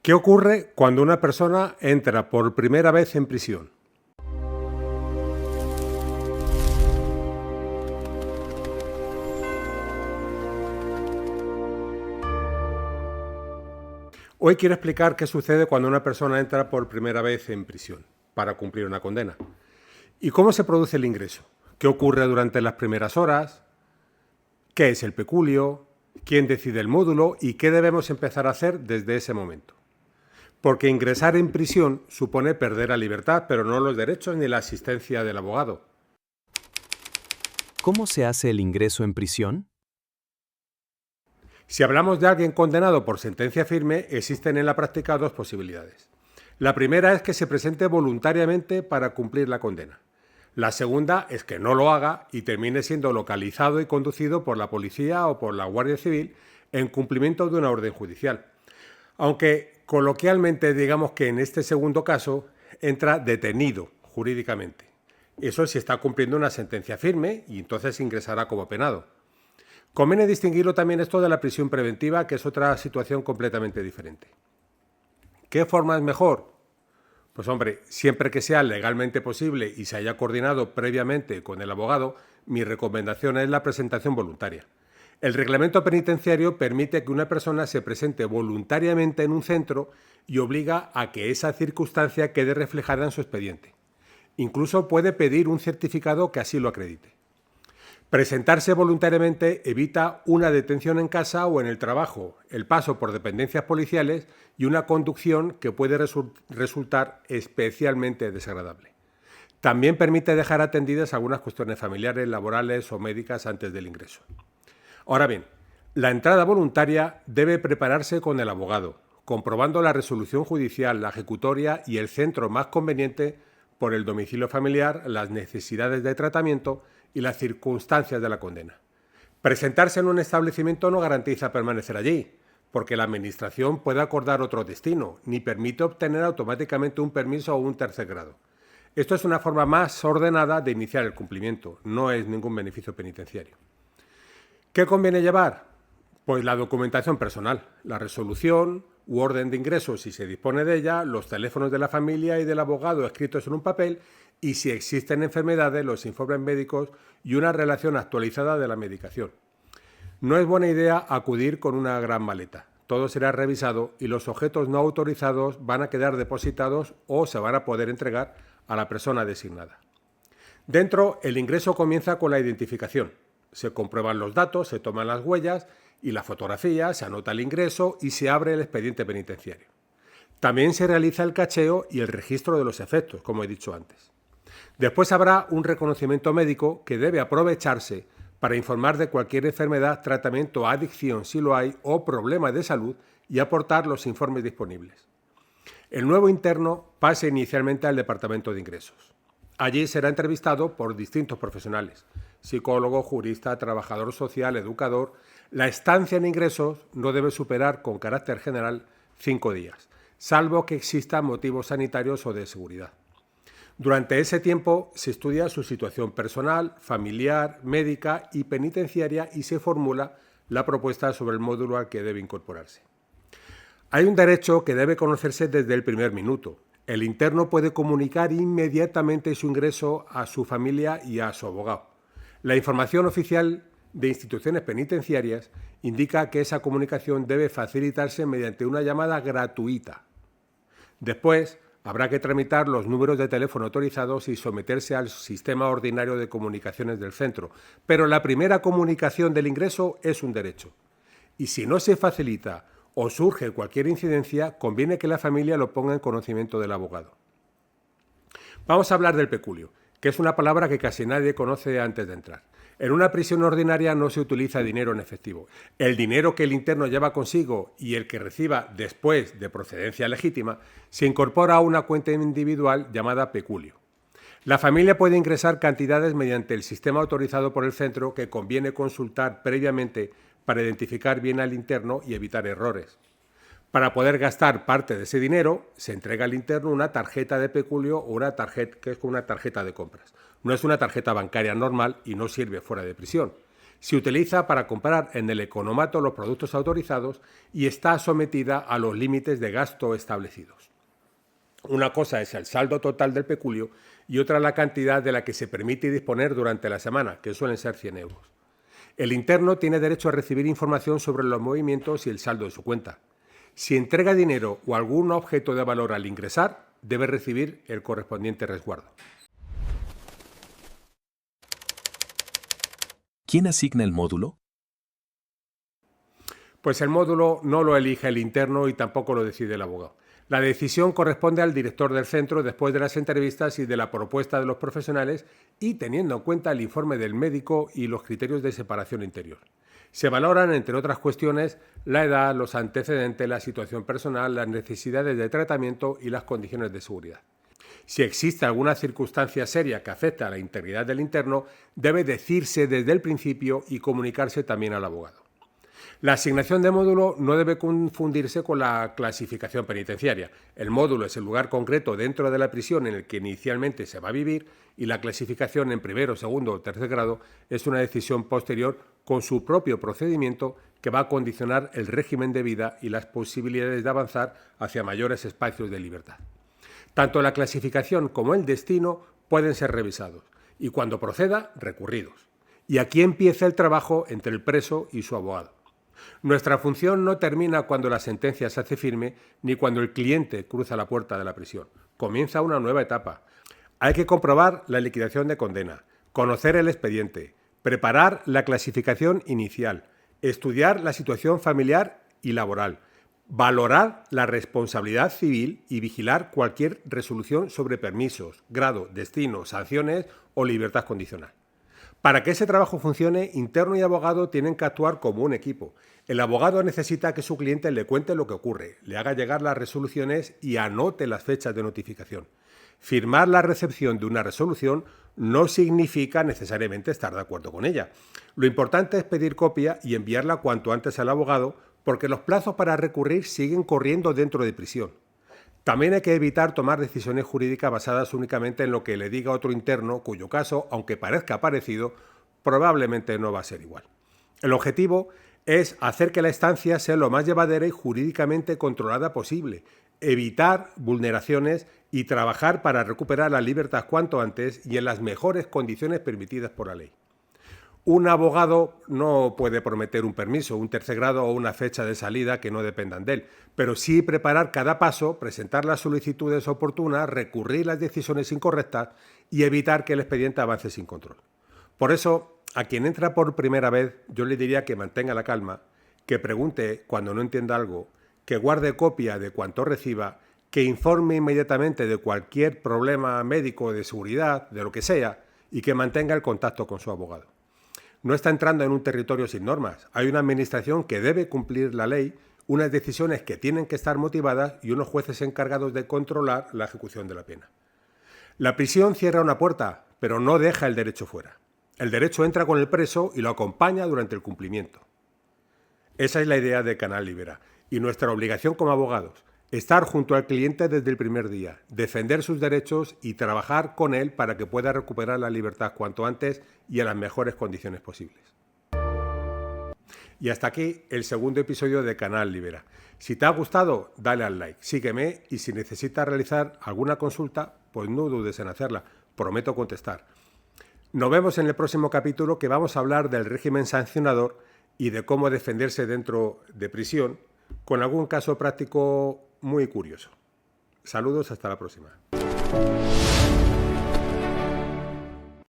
¿Qué ocurre cuando una persona entra por primera vez en prisión? Hoy quiero explicar qué sucede cuando una persona entra por primera vez en prisión para cumplir una condena y cómo se produce el ingreso, qué ocurre durante las primeras horas, qué es el peculio, quién decide el módulo y qué debemos empezar a hacer desde ese momento. Porque ingresar en prisión supone perder la libertad, pero no los derechos ni la asistencia del abogado. ¿Cómo se hace el ingreso en prisión? Si hablamos de alguien condenado por sentencia firme, existen en la práctica dos posibilidades. La primera es que se presente voluntariamente para cumplir la condena. La segunda es que no lo haga y termine siendo localizado y conducido por la policía o por la Guardia Civil en cumplimiento de una orden judicial. Aunque coloquialmente digamos que en este segundo caso entra detenido jurídicamente. Eso si está cumpliendo una sentencia firme y entonces ingresará como penado. Conviene distinguirlo también esto de la prisión preventiva, que es otra situación completamente diferente. ¿Qué forma es mejor? Pues hombre, siempre que sea legalmente posible y se haya coordinado previamente con el abogado, mi recomendación es la presentación voluntaria. El reglamento penitenciario permite que una persona se presente voluntariamente en un centro y obliga a que esa circunstancia quede reflejada en su expediente. Incluso puede pedir un certificado que así lo acredite. Presentarse voluntariamente evita una detención en casa o en el trabajo, el paso por dependencias policiales y una conducción que puede resultar especialmente desagradable. También permite dejar atendidas algunas cuestiones familiares, laborales o médicas antes del ingreso. Ahora bien, la entrada voluntaria debe prepararse con el abogado, comprobando la resolución judicial, la ejecutoria y el centro más conveniente por el domicilio familiar, las necesidades de tratamiento y las circunstancias de la condena. Presentarse en un establecimiento no garantiza permanecer allí, porque la Administración puede acordar otro destino, ni permite obtener automáticamente un permiso o un tercer grado. Esto es una forma más ordenada de iniciar el cumplimiento, no es ningún beneficio penitenciario. ¿Qué conviene llevar? Pues la documentación personal, la resolución u orden de ingreso si se dispone de ella, los teléfonos de la familia y del abogado escritos en un papel y si existen enfermedades, los informes médicos y una relación actualizada de la medicación. No es buena idea acudir con una gran maleta. Todo será revisado y los objetos no autorizados van a quedar depositados o se van a poder entregar a la persona designada. Dentro, el ingreso comienza con la identificación. Se comprueban los datos, se toman las huellas y la fotografía, se anota el ingreso y se abre el expediente penitenciario. También se realiza el cacheo y el registro de los efectos, como he dicho antes. Después habrá un reconocimiento médico que debe aprovecharse para informar de cualquier enfermedad, tratamiento, adicción, si lo hay, o problema de salud y aportar los informes disponibles. El nuevo interno pasa inicialmente al Departamento de Ingresos. Allí será entrevistado por distintos profesionales, psicólogo, jurista, trabajador social, educador. La estancia en ingresos no debe superar, con carácter general, 5 días, salvo que existan motivos sanitarios o de seguridad. Durante ese tiempo se estudia su situación personal, familiar, médica y penitenciaria y se formula la propuesta sobre el módulo al que debe incorporarse. Hay un derecho que debe conocerse desde el primer minuto. El interno puede comunicar inmediatamente su ingreso a su familia y a su abogado. La información oficial de instituciones penitenciarias indica que esa comunicación debe facilitarse mediante una llamada gratuita. Después, habrá que tramitar los números de teléfono autorizados y someterse al sistema ordinario de comunicaciones del centro. Pero la primera comunicación del ingreso es un derecho. Y si no se facilita o surge cualquier incidencia, conviene que la familia lo ponga en conocimiento del abogado. Vamos a hablar del peculio, que es una palabra que casi nadie conoce antes de entrar. En una prisión ordinaria no se utiliza dinero en efectivo. El dinero que el interno lleva consigo y el que reciba después de procedencia legítima se incorpora a una cuenta individual llamada peculio. La familia puede ingresar cantidades mediante el sistema autorizado por el centro que conviene consultar previamente para identificar bien al interno y evitar errores. Para poder gastar parte de ese dinero, se entrega al interno una tarjeta de peculio o una tarjeta que es una tarjeta de compras. No es una tarjeta bancaria normal y no sirve fuera de prisión. Se utiliza para comprar en el economato los productos autorizados y está sometida a los límites de gasto establecidos. Una cosa es el saldo total del peculio y otra la cantidad de la que se permite disponer durante la semana, que suelen ser 100 euros. El interno tiene derecho a recibir información sobre los movimientos y el saldo de su cuenta. Si entrega dinero o algún objeto de valor al ingresar, debe recibir el correspondiente resguardo. ¿Quién asigna el módulo? Pues el módulo no lo elige el interno y tampoco lo decide el abogado. La decisión corresponde al director del centro después de las entrevistas y de la propuesta de los profesionales y teniendo en cuenta el informe del médico y los criterios de separación interior. Se valoran, entre otras cuestiones, la edad, los antecedentes, la situación personal, las necesidades de tratamiento y las condiciones de seguridad. Si existe alguna circunstancia seria que afecta a la integridad del interno, debe decirse desde el principio y comunicarse también al abogado. La asignación de módulo no debe confundirse con la clasificación penitenciaria. El módulo es el lugar concreto dentro de la prisión en el que inicialmente se va a vivir y la clasificación en primero, segundo o tercer grado es una decisión posterior con su propio procedimiento que va a condicionar el régimen de vida y las posibilidades de avanzar hacia mayores espacios de libertad. Tanto la clasificación como el destino pueden ser revisados y, cuando proceda, recurridos. Y aquí empieza el trabajo entre el preso y su abogado. Nuestra función no termina cuando la sentencia se hace firme ni cuando el cliente cruza la puerta de la prisión. Comienza una nueva etapa. Hay que comprobar la liquidación de condena, conocer el expediente, preparar la clasificación inicial, estudiar la situación familiar y laboral, valorar la responsabilidad civil y vigilar cualquier resolución sobre permisos, grado, destino, sanciones o libertad condicional. Para que ese trabajo funcione, interno y abogado tienen que actuar como un equipo. El abogado necesita que su cliente le cuente lo que ocurre, le haga llegar las resoluciones y anote las fechas de notificación. Firmar la recepción de una resolución no significa necesariamente estar de acuerdo con ella. Lo importante es pedir copia y enviarla cuanto antes al abogado, porque los plazos para recurrir siguen corriendo dentro de prisión. También hay que evitar tomar decisiones jurídicas basadas únicamente en lo que le diga otro interno, cuyo caso, aunque parezca parecido, probablemente no va a ser igual. El objetivo es hacer que la estancia sea lo más llevadera y jurídicamente controlada posible, evitar vulneraciones y trabajar para recuperar la libertad cuanto antes y en las mejores condiciones permitidas por la ley. Un abogado no puede prometer un permiso, un tercer grado o una fecha de salida que no dependan de él, pero sí preparar cada paso, presentar las solicitudes oportunas, recurrir las decisiones incorrectas y evitar que el expediente avance sin control. Por eso, a quien entra por primera vez, yo le diría que mantenga la calma, que pregunte cuando no entienda algo, que guarde copia de cuanto reciba, que informe inmediatamente de cualquier problema médico, de seguridad, de lo que sea, y que mantenga el contacto con su abogado. No está entrando en un territorio sin normas. Hay una administración que debe cumplir la ley, unas decisiones que tienen que estar motivadas y unos jueces encargados de controlar la ejecución de la pena. La prisión cierra una puerta, pero no deja el derecho fuera. El derecho entra con el preso y lo acompaña durante el cumplimiento. Esa es la idea de Canal Libera y nuestra obligación como abogados. Estar junto al cliente desde el primer día, defender sus derechos y trabajar con él para que pueda recuperar la libertad cuanto antes y en las mejores condiciones posibles. Y hasta aquí el segundo episodio de Canal Libera. Si te ha gustado, dale al like, sígueme y si necesitas realizar alguna consulta, pues no dudes en hacerla, prometo contestar. Nos vemos en el próximo capítulo, que vamos a hablar del régimen sancionador y de cómo defenderse dentro de prisión, con algún caso práctico muy curioso. Saludos, hasta la próxima.